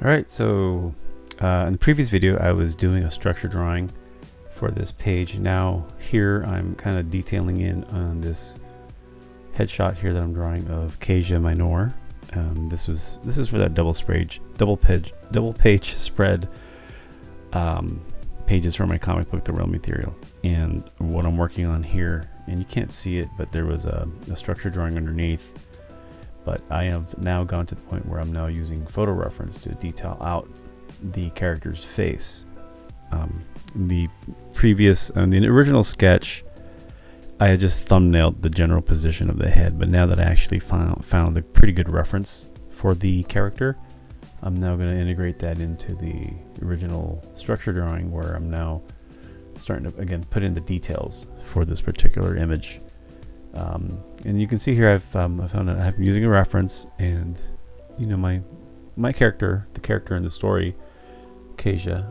Alright, so in the previous video I was doing a structure drawing for this page. Now here I'm kind of detailing in on this headshot here that I'm drawing of Casia Minor. This is for that double page spread pages for my comic book, The Real Material. And what I'm working on here, and you can't see it, but there was a structure drawing underneath. But I have now gone to the point where I'm now using photo reference to detail out the character's face. The original sketch, I had just thumbnailed the general position of the head, but now that I actually found a pretty good reference for the character, I'm now going to integrate that into the original structure drawing, where I'm now starting to again put in the details for this particular image. And you can see here I'm using a reference, and you know my character, the character in the story, Casia,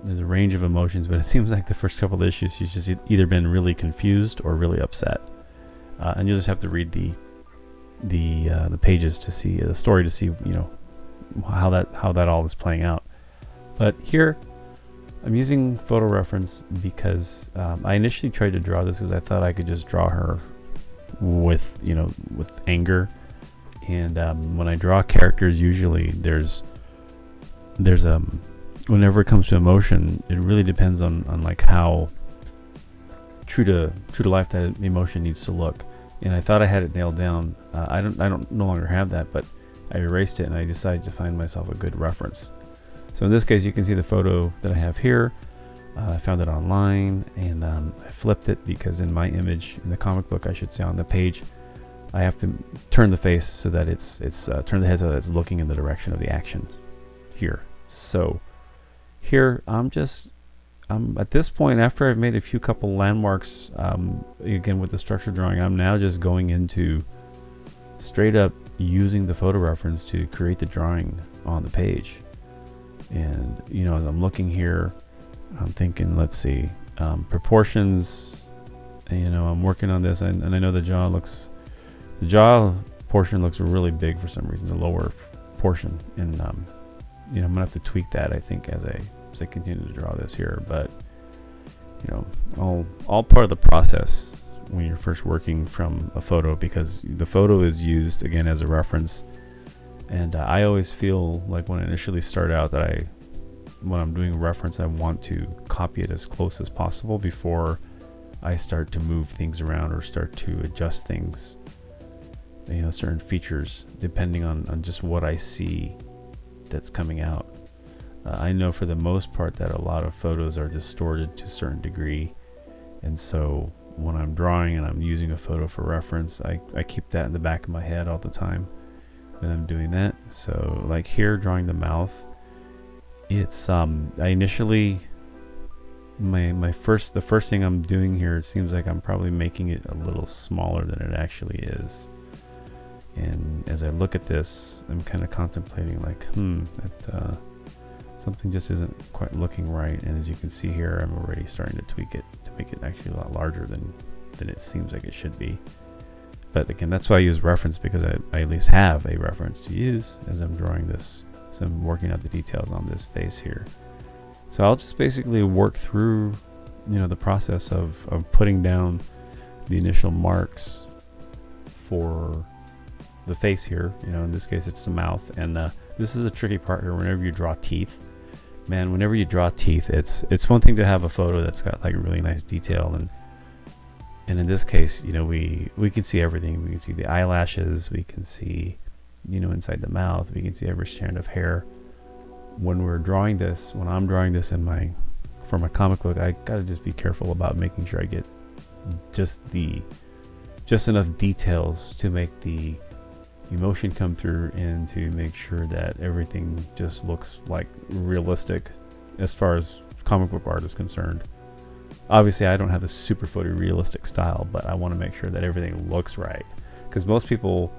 there's a range of emotions, but it seems like the first couple of issues she's just either been really confused or really upset, and you'll just have to read the pages to see the story to see how that all is playing out. But here I'm using photo reference because I initially tried to draw this because I thought I could just draw her with anger, and when I draw characters, usually there's whenever it comes to emotion, it really depends on like how true to life that emotion needs to look. And I thought I had it nailed down. I don't no longer have that, but I erased it and I decided to find myself a good reference. So in this case, you can see the photo that I have here. I found it online, and I flipped it because in my image, in the comic book, I should say, on the page, I have to turn the face so that turn the head so that it's looking in the direction of the action here. So here I'm at this point, after I've made a few couple landmarks, again with the structure drawing, I'm now just going into straight up using the photo reference to create the drawing on the page. And as I'm looking here, I'm thinking, let's see, proportions. I'm working on this, and I know the jaw portion looks really big for some reason, the lower portion, and I'm gonna have to tweak that, I think, as I continue to draw this here. But all part of the process when you're first working from a photo, because the photo is used again as a reference. And I always feel like when I initially start out that when I'm doing a reference, I want to copy it as close as possible before I start to move things around or start to adjust things, certain features, depending on just what I see that's coming out. I know for the most part that a lot of photos are distorted to a certain degree, and so when I'm drawing and I'm using a photo for reference, I keep that in the back of my head all the time when I'm doing that. So like here, drawing the mouth, it's I initially the first thing I'm doing here, it seems like I'm probably making it a little smaller than it actually is. And as I look at this, I'm kind of contemplating like that something just isn't quite looking right. And as you can see here, I'm already starting to tweak it to make it actually a lot larger than it seems like it should be. But again, that's why I use reference, because I at least have a reference to use as I'm drawing this. So I'm working out the details on this face here. So I'll just basically work through, the process of putting down the initial marks for the face here. In this case, it's the mouth. And this is a tricky part here. Whenever you draw teeth, whenever you draw teeth, it's one thing to have a photo that's got like really nice detail, and in this case, we can see everything. We can see the eyelashes. We can see, inside the mouth. We can see every strand of hair. When I'm drawing this for my comic book, I gotta just be careful about making sure I get just enough details to make the emotion come through, and to make sure that everything just looks like realistic as far as comic book art is concerned. Obviously, I don't have a super photorealistic style, but I want to make sure that everything looks right. Because most people,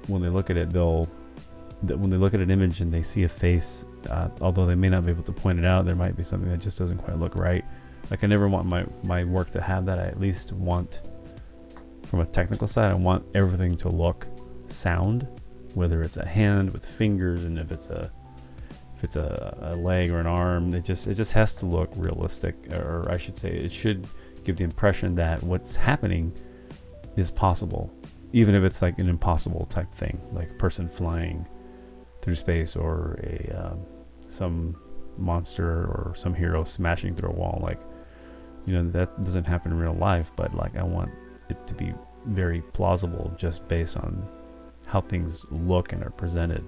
when they look at it, when they look at an image and they see a face, although they may not be able to point it out, there might be something that just doesn't quite look right. Like I never want my work to have that. I at least want, from a technical side, I want everything to look sound whether it's a hand with fingers, and if it's a leg or an arm. It just has to look realistic, or I should say it should give the impression that what's happening is possible, even if it's like an impossible type thing, like a person flying through space, or some monster or some hero smashing through a wall. Like, you know, that doesn't happen in real life, but like I want it to be very plausible just based on how things look and are presented.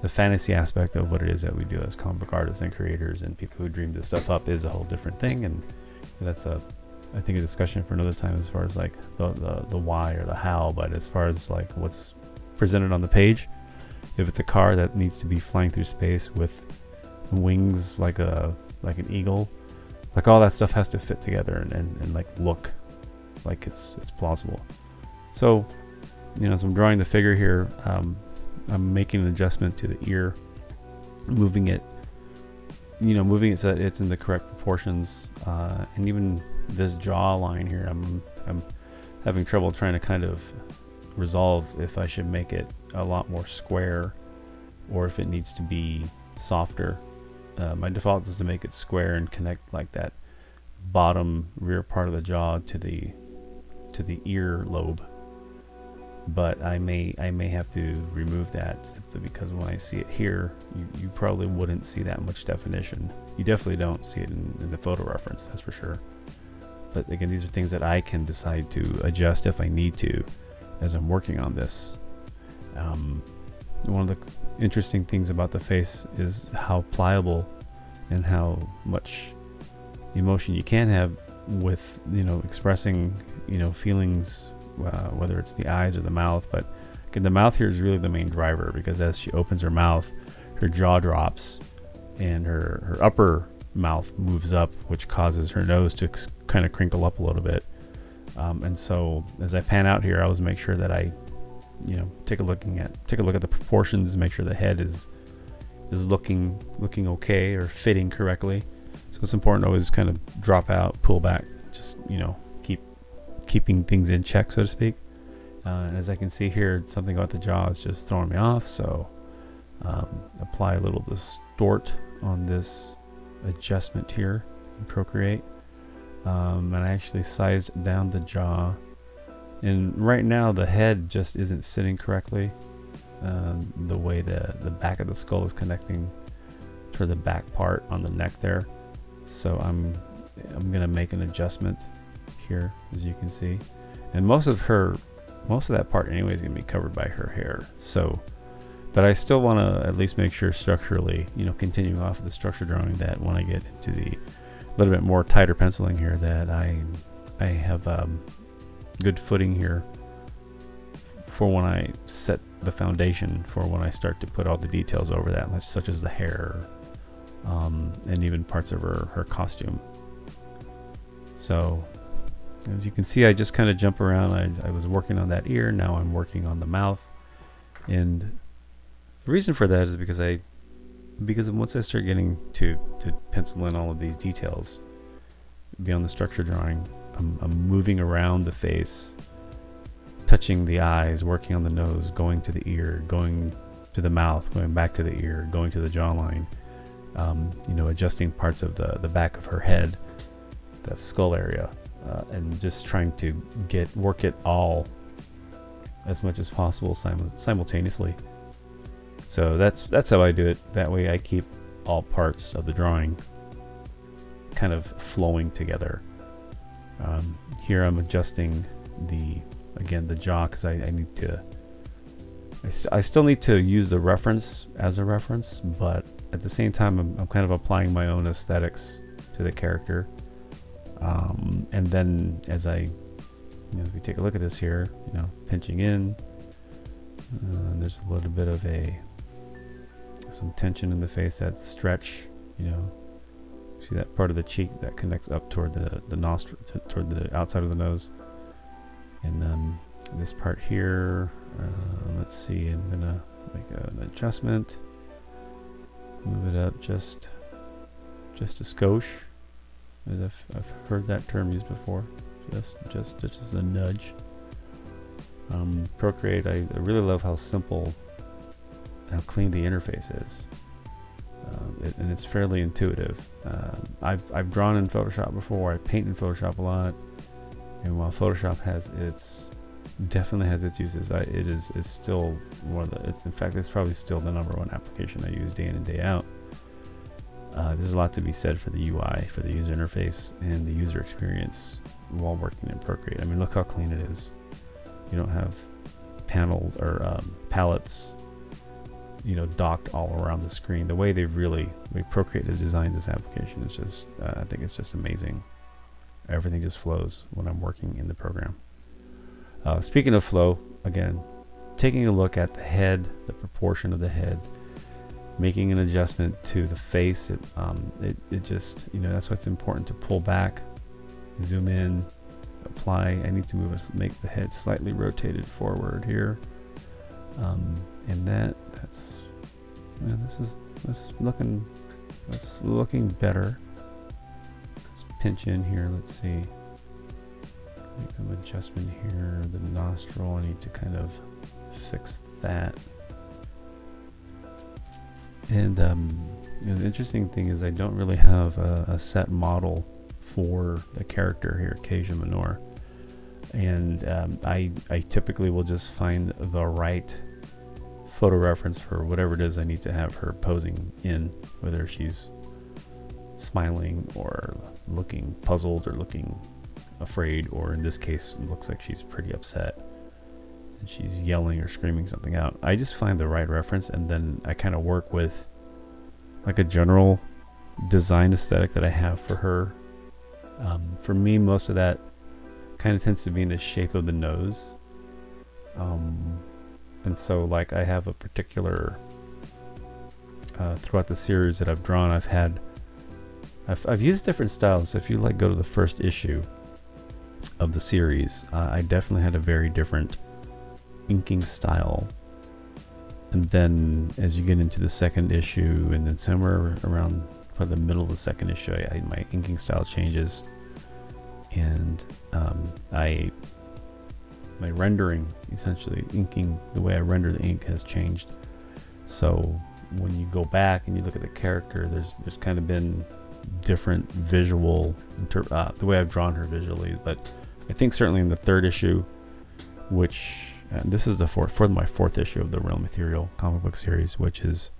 The fantasy aspect of what it is that we do as comic book artists and creators and people who dream this stuff up is a whole different thing, and that's I think a discussion for another time, as far as like the why or the how. But as far as like what's presented on the page, if it's a car that needs to be flying through space with wings like an eagle, like all that stuff has to fit together and like look like it's plausible. So, you know, as I'm drawing the figure here, I'm making an adjustment to the ear, moving it so that it's in the correct proportions, and even this jaw line here, I'm having trouble trying to kind of resolve if I should make it a lot more square or if it needs to be softer. My default is to make it square and connect like that bottom rear part of the jaw to the ear lobe, but I may have to remove that simply because when I see it here, you probably wouldn't see that much definition. You definitely don't see it in the photo reference, that's for sure. But again, these are things that I can decide to adjust if I need to as I'm working on this. One of the interesting things about the face is how pliable and how much emotion you can have with, you know, expressing, you know, feelings, whether it's the eyes or the mouth. But again, the mouth here is really the main driver, because as she opens her mouth, her jaw drops and her upper mouth moves up, which causes her nose to kind of crinkle up a little bit. And so as I pan out here, I always make sure that I, you know, take a look at the proportions, make sure the head is looking okay or fitting correctly. So it's important to always kind of drop out, pull back, just, you know, keeping things in check, so to speak. And as I can see here, something about the jaw is just throwing me off, so apply a little distort on this adjustment here in Procreate. And I actually sized down the jaw, and right now the head just isn't sitting correctly, the way the back of the skull is connecting to the back part on the neck there. So I'm gonna make an adjustment here, as you can see, and most of that part anyway is gonna be covered by her hair. So, but I still want to at least make sure structurally, you know, continuing off of the structure drawing, that when I get into the little bit more tighter penciling here, that I have good footing here for when I set the foundation for when I start to put all the details over that, such as the hair, and even parts of her costume. So as you can see, I just kind of jump around. I was working on that ear, now I'm working on the mouth, and the reason for that is because once I start getting to pencil in all of these details beyond the structure drawing, I'm moving around the face, touching the eyes, working on the nose, going to the ear, going to the mouth, going back to the ear, going to the jawline, you know, adjusting parts of the back of her head, that skull area, and just trying to work it all as much as possible simultaneously. So that's how I do it. That way I keep all parts of the drawing kind of flowing together. Here I'm adjusting the jaw, because I still need to use the reference as a reference, but at the same time I'm kind of applying my own aesthetics to the character. And then as if you take a look at this here, you know, pinching in, there's a little bit of some tension in the face, that stretch, you know, see that part of the cheek that connects up toward the nostril, toward the outside of the nose. And this part here, let's see, I'm gonna make an adjustment, move it up just a skosh, as I've heard that term used before, just as a nudge. Procreate, I really love how simple how clean the interface is. And it's fairly intuitive. I've drawn in Photoshop before. I paint in Photoshop a lot, and while Photoshop definitely has its uses, it's still one of the. In fact, it's probably still the #1 application I use day in and day out. There's a lot to be said for the UI, for the user interface, and the user experience while working in Procreate. I mean, look how clean it is. You don't have panels or palettes, docked all around the screen. The way Procreate has designed this application is just, I think it's just amazing. Everything just flows when I'm working in the program. Speaking of flow, again, taking a look at the head, the proportion of the head, making an adjustment to the face. It just, that's why it's important to pull back, zoom in, apply. I need to make the head slightly rotated forward here. And that's looking better. Let's pinch in here. Let's see. Make some adjustment here. The nostril, I need to kind of fix that. And the interesting thing is I don't really have a set model for the character here, Kasia Minor. And I typically will just find the right photo reference for whatever it is I need to have her posing in, whether she's smiling or looking puzzled or looking afraid, or in this case it looks like she's pretty upset and she's yelling or screaming something out. I just find the right reference, and then I kind of work with like a general design aesthetic that I have for her. For me, most of that kind of tends to be in the shape of the nose. And so like I have a particular, throughout the series that I've drawn, I've used different styles. So if you go to the first issue of the series, I definitely had a very different inking style. And then as you get into the second issue, and then somewhere around the middle of the second issue, my inking style changes. And my rendering, essentially inking, the way I render the ink has changed. So when you go back and you look at the character, there's kind of been different visual, the way I've drawn her visually. But I think certainly in the third issue, which this is my fourth issue of the Realm Ethereal comic book series, which is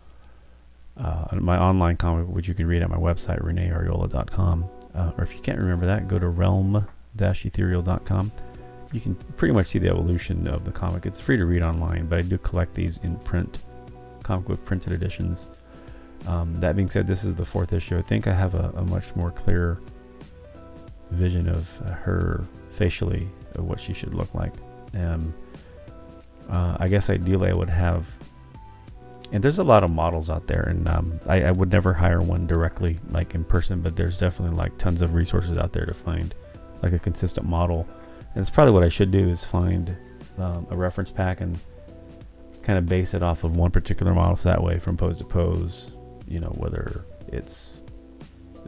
my online comic book, which you can read at my website, reneariola.com. Or if you can't remember that, go to realm-ethereal.com. You can pretty much see the evolution of the comic. It's free to read online, but I do collect these in print, comic book printed editions. That being said, this is the fourth issue. I think I have a much more clear vision of her facially, of what she should look like. I guess ideally I would have, and there's a lot of models out there, and I would never hire one directly like in person, but there's definitely like tons of resources out there to find like a consistent model. And it's probably what I should do, is find a reference pack and kind of base it off of one particular model, so that way from pose to pose, whether it's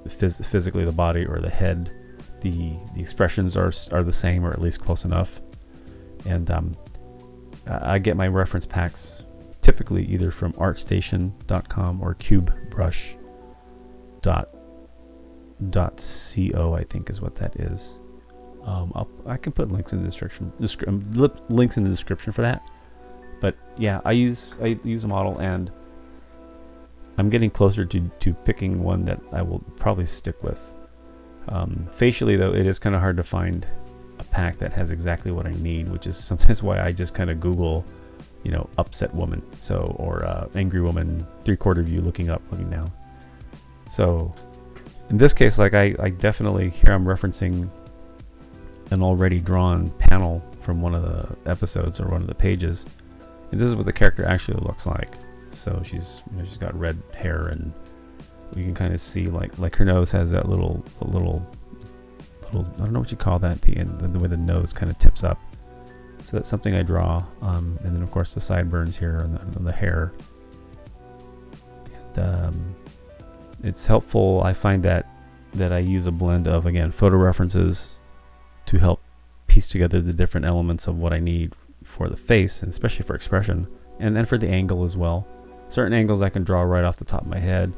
physically the body or the head, the expressions are the same, or at least close enough. And I get my reference packs typically either from artstation.com or cubebrush.co, I think is what that is. I can put links in the description for that. But yeah, I use a model, and I'm getting closer to picking one that I will probably stick with. Facially though, it is kind of hard to find a pack that has exactly what I need, which is sometimes why I just kind of Google, upset woman, or angry woman, 3/4 view, looking up, looking down. So in this case, like I definitely, here I'm referencing an already drawn panel from one of the episodes or one of the pages, and this is what the character actually looks like. So she's got red hair, and you can kind of see like her nose has that little I don't know what you call that at the end, the way the nose kind of tips up. So that's something I draw, and then of course the sideburns here on the hair. And it's helpful. I find that I use a blend of, again, photo references to help piece together the different elements of what I need for the face, and especially for expression, and for the angle as well. certain angles I can draw right off the top of my head.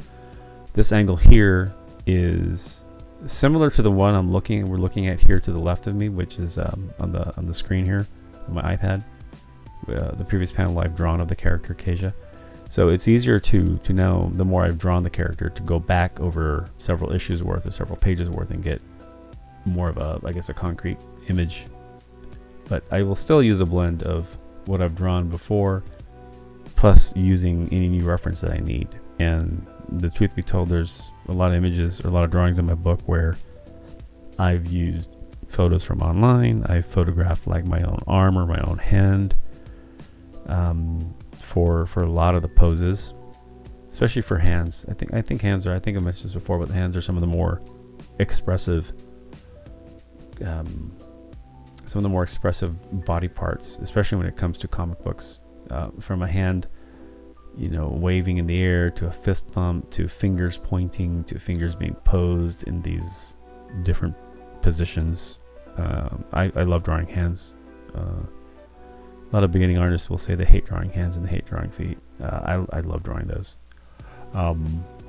This angle here is similar to the one we're looking at here to the left of me, which is on the screen here on my iPad. The previous panel I've drawn of the character Keisha. So it's easier to now, the more I've drawn the character, to go back over several issues worth or several pages worth and get more of a, I guess, a concrete image. But I will still use a blend of what I've drawn before, plus using any new reference that I need. And the truth be told, there's a lot of images or a lot of drawings in my book where I've used photos from online. I've photographed like my own arm or my own hand for a lot of the poses, especially for hands. I think hands are, I think I mentioned this before, but the hands are some of the more expressive body parts, especially when it comes to comic books. From a hand, waving in the air, to a fist pump, to fingers pointing, to fingers being posed in these different positions. I love drawing hands. A lot of beginning artists will say they hate drawing hands and they hate drawing feet. I love drawing those.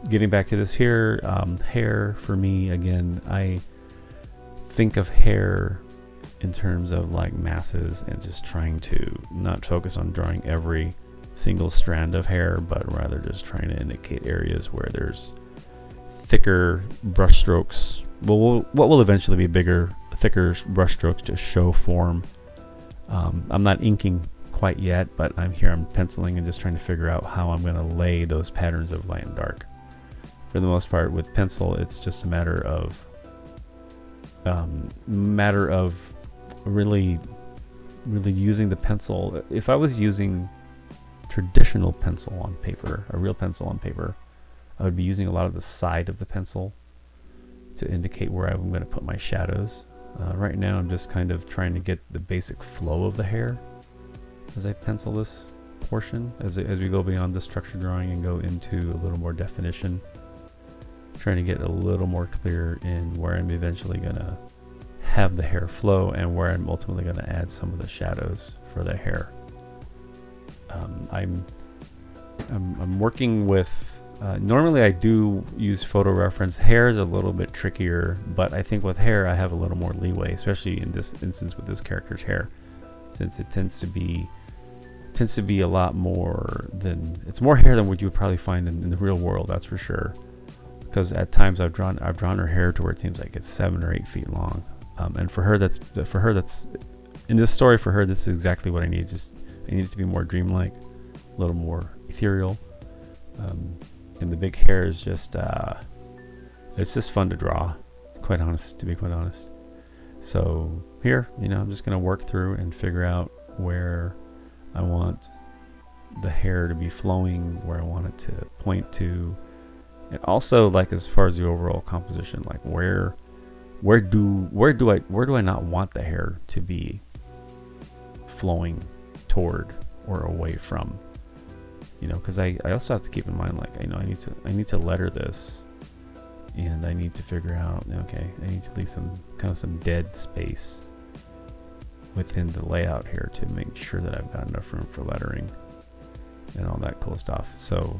Getting back to this here, hair for me, again, I think of hair in terms of like masses and just trying to not focus on drawing every single strand of hair, but rather just trying to indicate areas where there's thicker brush strokes. What will eventually be thicker brush strokes to show form. I'm not inking quite yet, but I'm penciling and just trying to figure out how I'm going to lay those patterns of light and dark. For the most part, with pencil, it's just a matter of really using the pencil. If I was using traditional pencil on paper, a real pencil on paper, I would be using a lot of the side of the pencil to indicate where I'm going to put my shadows. Right now I'm just kind of trying to get the basic flow of the hair as I pencil this portion, as we go beyond the structure drawing and go into a little more definition, trying to get a little more clear in where I'm eventually going to have the hair flow and where I'm ultimately going to add some of the shadows for the hair. I'm working with normally I do use photo reference. Hair is a little bit trickier, but I think with hair I have a little more leeway, especially in this instance with this character's hair, since it tends to be a lot more than, it's more hair than what you would probably find in the real world, that's for sure. Because at times I've drawn her hair to where it seems like it's 7 or 8 feet long, and for her that's in this story, for her this is exactly what I need. I need it to be more dreamlike, a little more ethereal. And the big hair is just it's just fun to draw, to be quite honest. So here, I'm just going to work through and figure out where I want the hair to be flowing, where I want it to point to, and also like as far as the overall composition, like where do I not want the hair to be flowing toward or away from. Because I also have to keep in mind, like, I need to letter this, and I need to figure out, okay, I need to leave some dead space within the layout here to make sure that I've got enough room for lettering and all that cool stuff. So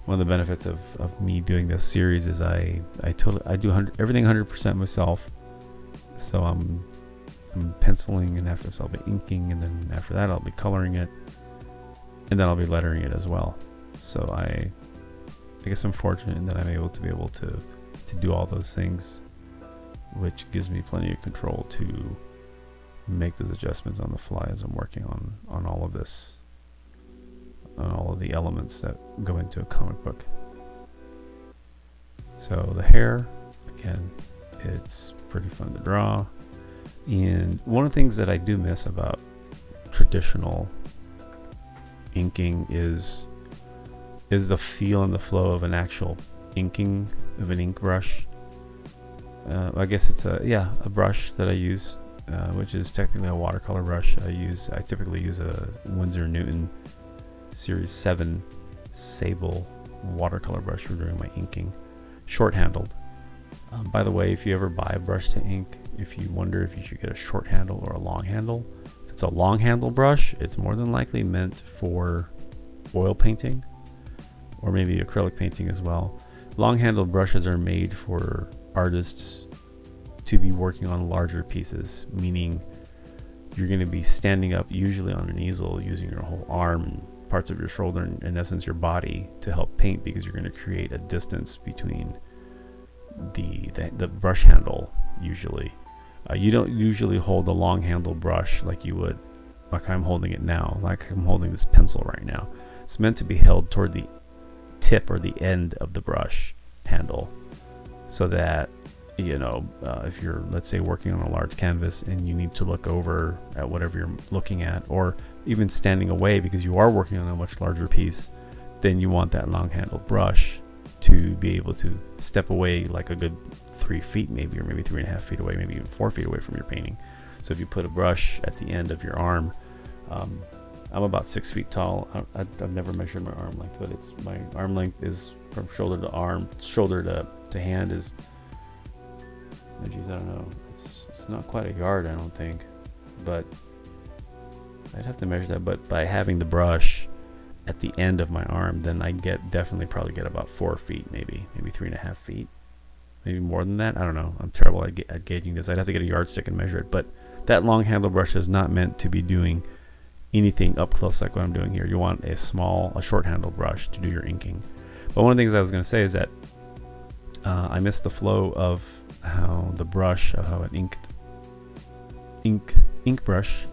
one of the benefits of me doing this series is I do everything 100% myself. So I'm penciling, and after this I'll be inking, and then after that I'll be coloring it, and then I'll be lettering it as well. So I guess I'm fortunate in that I'm able to do all those things, which gives me plenty of control to make those adjustments on the fly as I'm working on all of this, on all of the elements that go into a comic book. So the hair, again, it's pretty fun to draw. And one of the things that I do miss about traditional inking is the feel and the flow of an actual inking of an ink brush. I guess it's a brush that I use, which is technically a watercolor brush. I typically use a Winsor & Newton Series 7 Sable watercolor brush for doing my inking, short-handled. By the way, if you ever buy a brush to ink, if you wonder if you should get a short handle or a long handle, if it's a long handle brush, it's more than likely meant for oil painting. or maybe acrylic painting as well. Long-handled brushes are made for artists to be working on larger pieces, meaning you're going to be standing up usually on an easel using your whole arm and parts of your shoulder and in essence your body to help paint, because you're going to create a distance between the brush handle. Usually you don't usually hold a long handle brush like you would, like I'm holding it now, like I'm holding this pencil right now. It's meant to be held toward the tip or the end of the brush handle, so that if you're, let's say, working on a large canvas and you need to look over at whatever you're looking at, or even standing away because you are working on a much larger piece, then you want that long handled brush to be able to step away like a good 3 feet maybe, or maybe 3.5 feet away, maybe even 4 feet away from your painting. So if you put a brush at the end of your arm, I'm about 6 feet tall. I've never measured my arm length, but my arm length is from shoulder to arm, shoulder to hand is, oh geez, I don't know. It's not quite a yard, I don't think, but I'd have to measure that. But by having the brush at the end of my arm, then I probably get about 4 feet, maybe 3.5 feet, maybe more than that. I don't know. I'm terrible at gauging this. I'd have to get a yardstick and measure it. But that long handle brush is not meant to be doing anything up close like what I'm doing here. You want a short handle brush to do your inking. But one of the things I was going to say is that I missed the flow of how an ink brush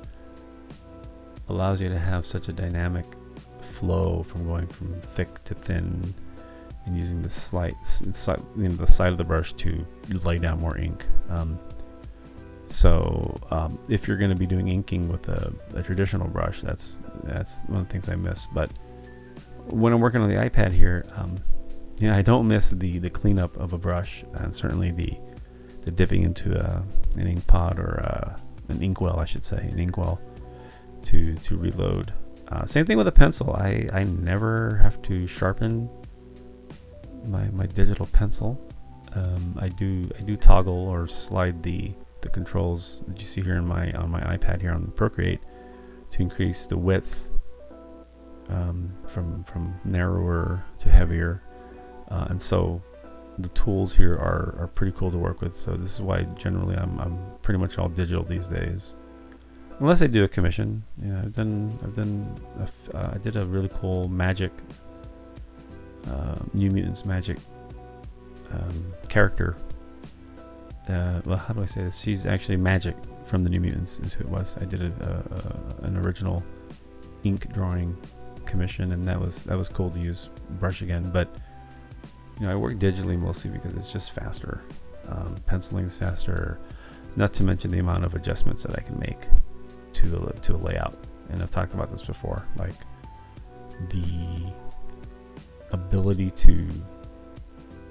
allows you to have such a dynamic flow from going from thick to thin and using the the side of the brush to lay down more ink. So if you're going to be doing inking with a traditional brush, that's one of the things I miss. But when I'm working on the iPad here, I don't miss the cleanup of a brush, and certainly the dipping into an ink pot or an inkwell, I should say, an inkwell to reload. Same thing with a pencil. I never have to sharpen my digital pencil. I do toggle or slide the controls that you see here on my iPad here on the Procreate to increase the width from narrower to heavier, and so the tools here are pretty cool to work with. So this is why generally I'm pretty much all digital these days, unless I do a commission. I did a really cool Magic New Mutants Magic character. How do I say this? She's actually Magic from the New Mutants is who it was. I did an original ink drawing commission, and that was cool to use brush again. But I work digitally mostly because it's just faster. Penciling is faster, not to mention the amount of adjustments that I can make to a layout. And I've talked about this before, like the ability to,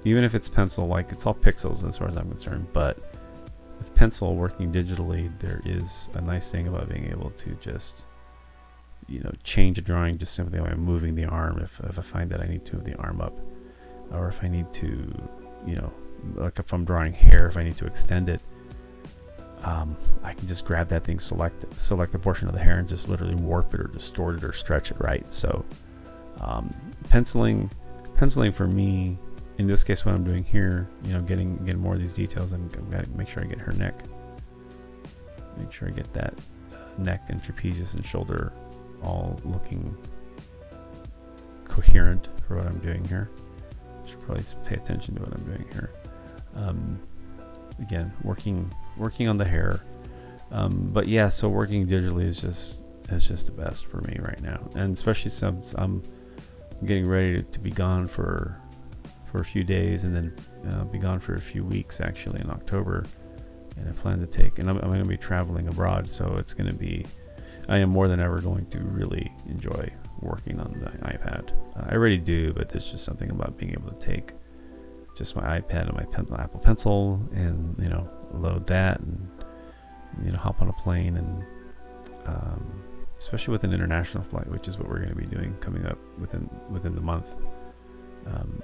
even if it's pencil, like it's all pixels as far as I'm concerned, but with pencil working digitally, there is a nice thing about being able to just change a drawing just simply by moving the arm. If I find that I need to move the arm up, or if I need to, like if I'm drawing hair, if I need to extend it, I can just grab that thing, select the portion of the hair, and just literally warp it or distort it or stretch it right. So penciling for me, in this case, what I'm doing here, getting more of these details, and I've got to make sure I get her neck, make sure I get that neck and trapezius and shoulder all looking coherent for what I'm doing here. Should probably pay attention to what I'm doing here. Again, working on the hair, but yeah, so working digitally is just the best for me right now, and especially since I'm getting ready to be gone for a few days, and then be gone for a few weeks actually in October, and I plan to take, and I'm going to be traveling abroad, so it's going to be, I am more than ever going to really enjoy working on the iPad. I already do, but there's just something about being able to take just my iPad and my Apple Pencil and load that and hop on a plane, and especially with an international flight, which is what we're going to be doing coming up within the month.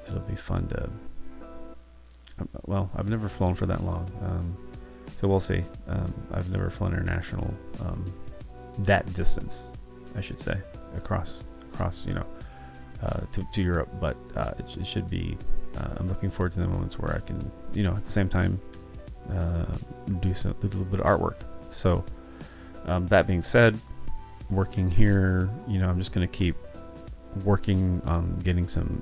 It'll be fun to, well, I've never flown for that long, so we'll see. I've never flown international that distance, I should say, across to Europe, but it should be. I'm looking forward to the moments where I can, at the same time, do a little bit of artwork. So that being said, working here, I'm just going to keep working on getting some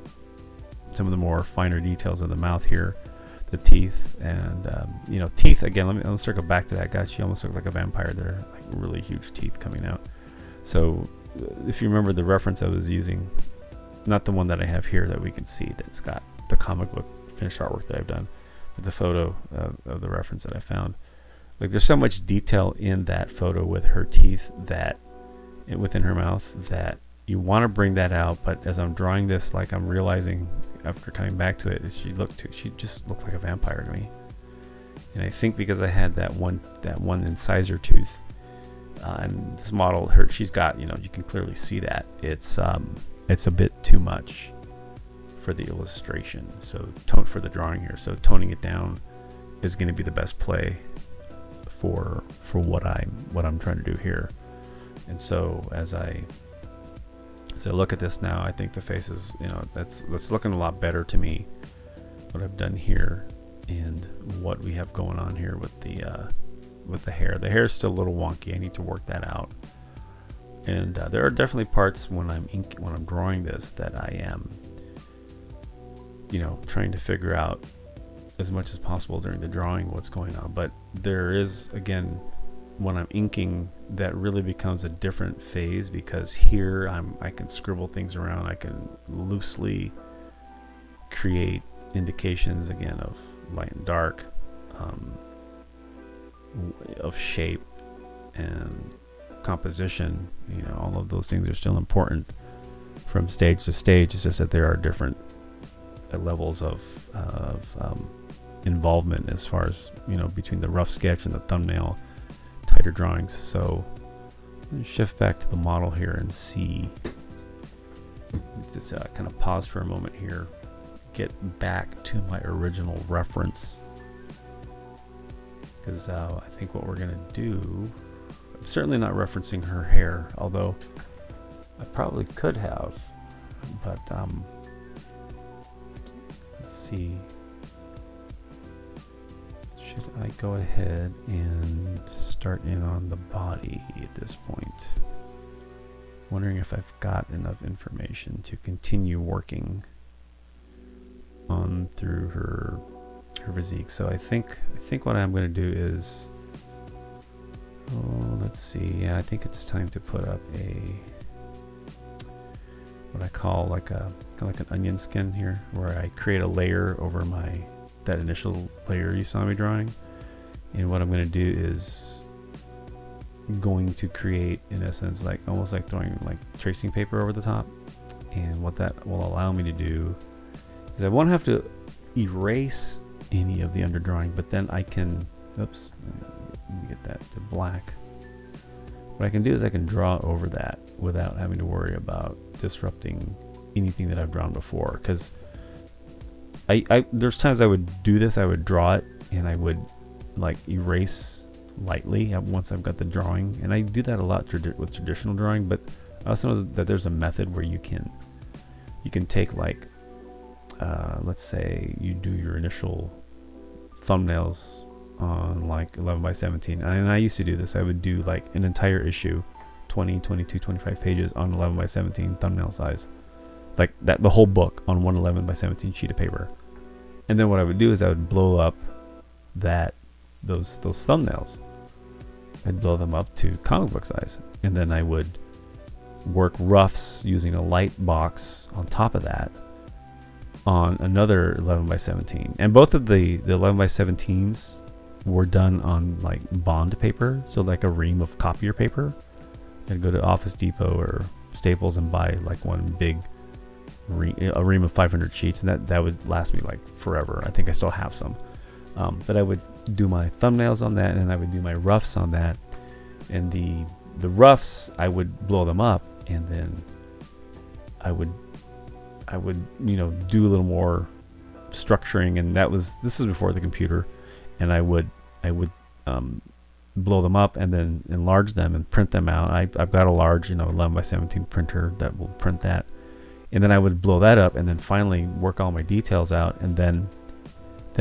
of the more finer details of the mouth here, the teeth, and teeth again. Let me circle back to that guy. She almost looked like a vampire there, like really huge teeth coming out. So if you remember the reference I was using, not the one that I have here that we can see that's got the comic book finished artwork that I've done, but the photo of the reference that I found. Like, there's so much detail in that photo with her teeth that within her mouth that you want to bring that out, but as I'm drawing this, like, I'm realizing after coming back to it, she just looked like a vampire to me. And I think because I had that one incisor tooth, and this model, she's got, you can clearly see that it's a bit too much for the illustration. So for the drawing here. So toning it down is going to be the best play for what I'm trying to do here. And so as I look at this now, I think the face is, that's looking a lot better to me, what I've done here and what we have going on here with the hair. The hair is still a little wonky. I need to work that out. And there are definitely parts when I'm drawing this that I am, trying to figure out as much as possible during the drawing what's going on. But there is, again, when I'm inking, that really becomes a different phase, because here I can scribble things around. I can loosely create indications again of light and dark, of shape and composition. All of those things are still important from stage to stage. It's just that there are different levels of involvement as far as between the rough sketch and the thumbnail, tighter drawings. So let me shift back to the model here and see. Just kind of pause for a moment here, get back to my original reference, because I think what we're gonna do, I'm certainly not referencing her hair, although I probably could have, but let's see. Should I go ahead and start in on the body at this point? Wondering if I've got enough information to continue working on through her physique. So I think what I'm going to do is, let's see. Yeah, I think it's time to put up what I call like kind of like an onion skin here, where I create a layer over that initial layer you saw me drawing. And what I'm going to do is going to create, in essence, like almost like throwing like tracing paper over the top. And what that will allow me to do is I won't have to erase any of the underdrawing, but then I can, oops, let me get that to black. What I can do is I can draw over that without having to worry about disrupting anything that I've drawn before. Because there's times I would do this, I would draw it and I would like erase lightly once I've got the drawing, and I do that a lot with traditional drawing. But I also know that there's a method where you can take like let's say you do your initial thumbnails on like 11 by 17, and I used to do this. I would do like an entire issue, 20, 22, 25 pages on 11 by 17 thumbnail size, like that, the whole book on one 11 by 17 sheet of paper. And then what I would do is I would blow up those thumbnails. I'd blow them up to comic book size, and then I would work roughs using a light box on top of that on another 11 by 17. And both of the 11 by 17s were done on like bond paper, so like a ream of copier paper. I'd go to Office Depot or Staples and buy like one big a ream of 500 sheets, and that would last me like forever. I think I still have some, but I would do my thumbnails on that, and I would do my roughs on that. And the roughs, I would blow them up, and then I would do a little more structuring, and this was before the computer. And I would blow them up and then enlarge them and print them out. I've got a large 11 by 17 printer that will print that, and then I would blow that up, and then finally work all my details out, and then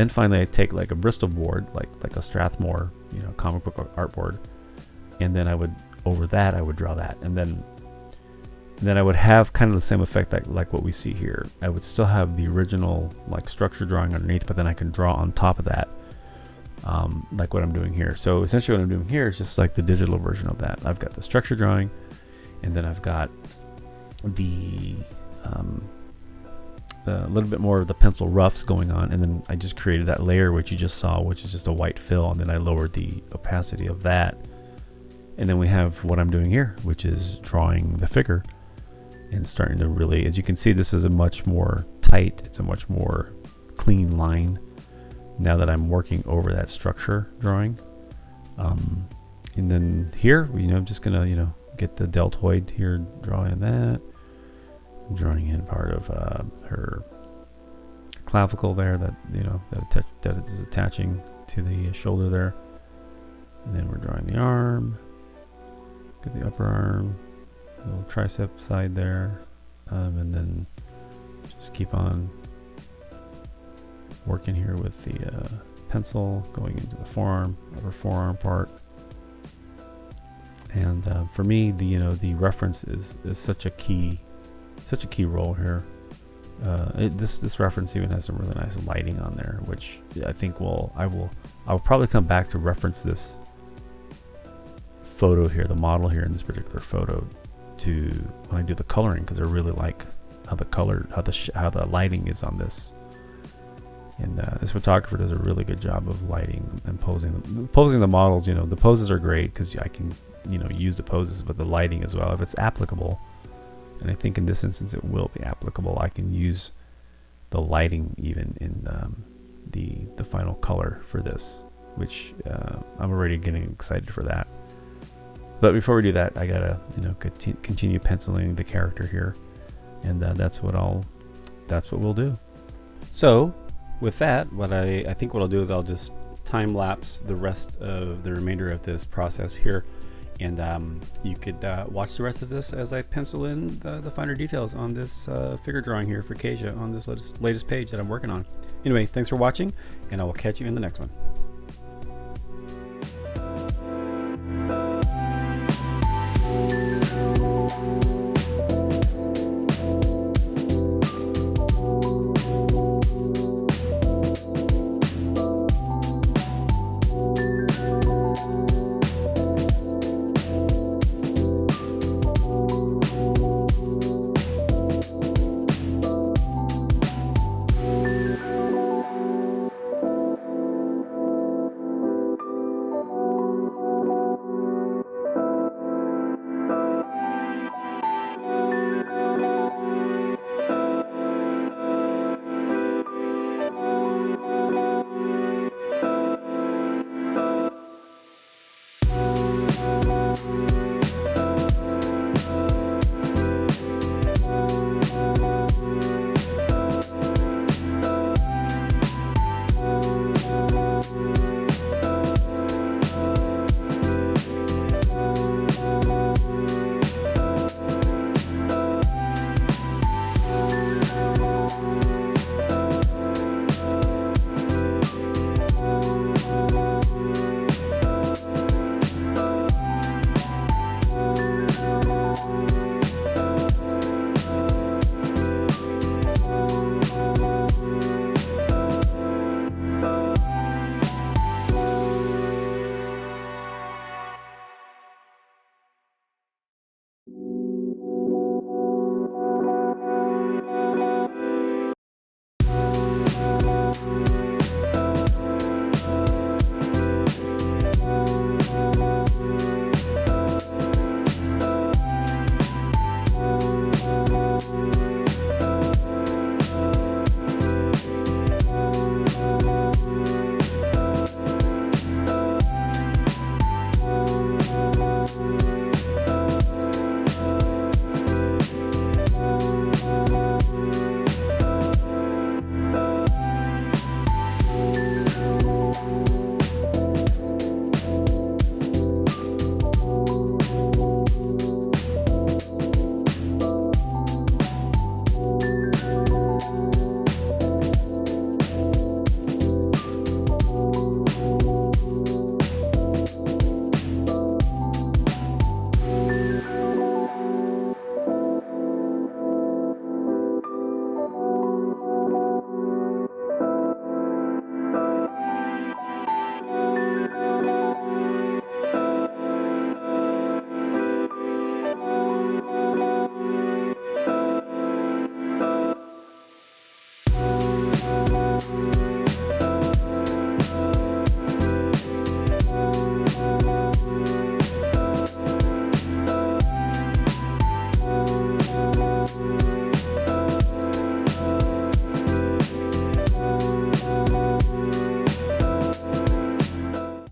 finally I take like a Bristol board, like a Strathmore, you know, comic book art board, and then I would over that I would draw that, and then I would have kind of the same effect like what we see here. I would still have the original like structure drawing underneath, but then I can draw on top of that, like what I'm doing here. So essentially what I'm doing here is just like the digital version of that. I've got the structure drawing, and then I've got the a little bit more of the pencil roughs going on, and then I just created that layer which you just saw, which is just a white fill, and then I lowered the opacity of that, and then we have what I'm doing here, which is drawing the figure and starting to really, as you can see, this is a much more tight, it's a much more clean line now that I'm working over that structure drawing. And then here, you know, I'm just gonna, you know, get the deltoid here, drawing that, drawing in part of her clavicle there, that, you know, that is attaching to the shoulder there, and then we're drawing the arm, get the upper arm, little tricep side there, and then just keep on working here with the pencil going into the forearm, upper forearm part. And for me, the, you know, the reference is such a key role here. This reference even has some really nice lighting on there, which I think I'll probably come back to reference this photo here, the model here in this particular photo, to when I do the coloring, because I really like how the lighting is on this. And this photographer does a really good job of lighting and posing the models. You know, the poses are great because I can, you know, use the poses, but the lighting as well, if it's applicable, and I think in this instance it will be applicable, I can use the lighting even in the final color for this, which I'm already getting excited for that. But before we do that, I gotta, you know, continue penciling the character here, and that's what we'll do. So with that, what I think what I'll do is I'll just time lapse the rest of the remainder of this process here, and you could watch the rest of this as I pencil in the finer details on this figure drawing here for Kasia on this latest page that I'm working on. Anyway, thanks for watching, and I will catch you in the next one.